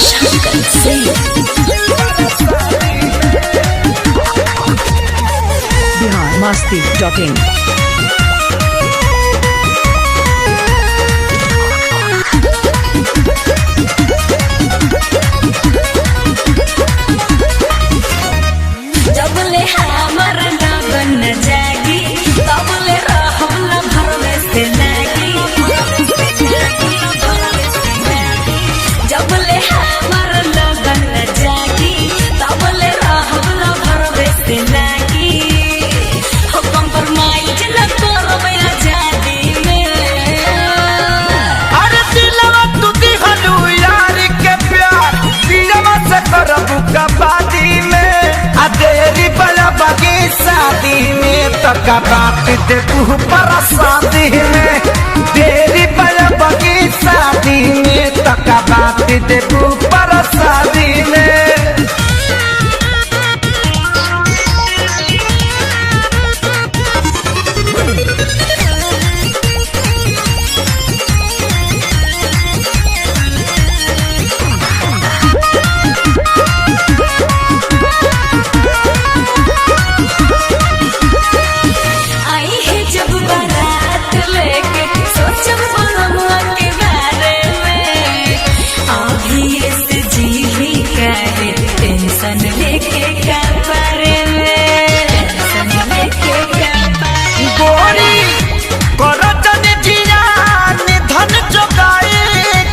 Shankar Singh. biharmasti.in जबले हमर लगन जागी तबले रहम न भरवे से लागी। जबले हमर लगन जागी तबले रहम न भरवे से लागी। हो कंप्रोमाइज न करब आजादी में। अरे दिलवा तू दिहलू यार के प्यार दिलवा से करबू कबादी में। आ देरी बड़ा बगी शादी में तो का बात दे तू पर शादी में। देरी बड़ा बगी शादी में तो का बात दे तू पर शादी में। आई है जब बारात लेके सोचब बनमुआ के बारे में। अभी से जी ही काहे टेंशन लेके का बारे में। टेंशन लेके का बारे में। गोरी करतन जियान धन जोगाए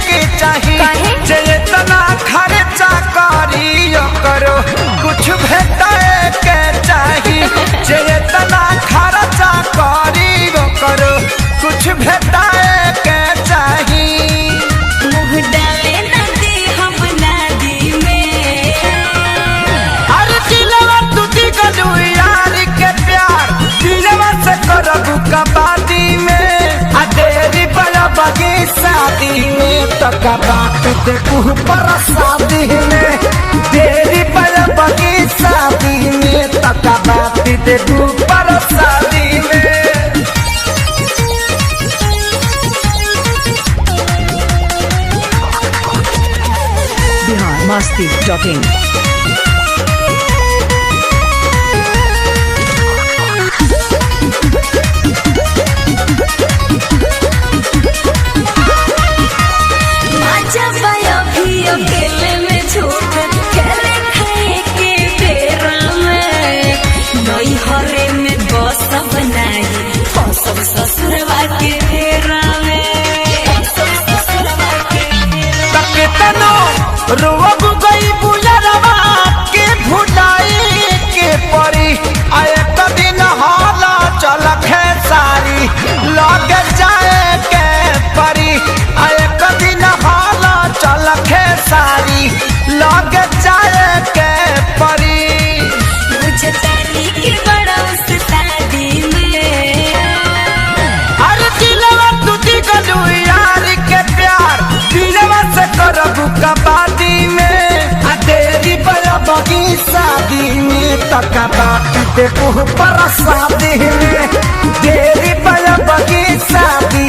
के चाही। काहे? जेतना खर्चा करी करो कुछ भेटाए के चाही। जेतना खर्चा करी करो कुछ भेटाए के चाही। मुँह डाले न दे हम नादी में। अरे दिलवा तू दिगलू यार के प्यार दिलवा से करबू कबादी में। आ देरी बड़ा बगी शादी में तो का बात दे तू पर शादी में। देरी बड़ा बगी शादी में तो का बात दे तू पर शादी में। biharmasti.in आजा पाया भी अकेले में छूट खेले खाए के बेरा में। नई हरे में बस बनाई सब ससुरवा के बेरा में। सब ससुरवा के बेरा में। तनो रोब गई बुलरवा के भुटाई के परी। आए कदिन हाला चल खेसारी लग जाए के परी। आए कदिन हाला चल खेसारी लग जाए के परी। मुझे ताली के बड़ा उस्तादी में। अरे दिलवा तू दिगलू यार के प्यार दिलवा से करबू कबादी में। आ देरी बड़ा बगी शादी में तो का बात दे तू पर शादी में। देरी बड़ा बगी शादी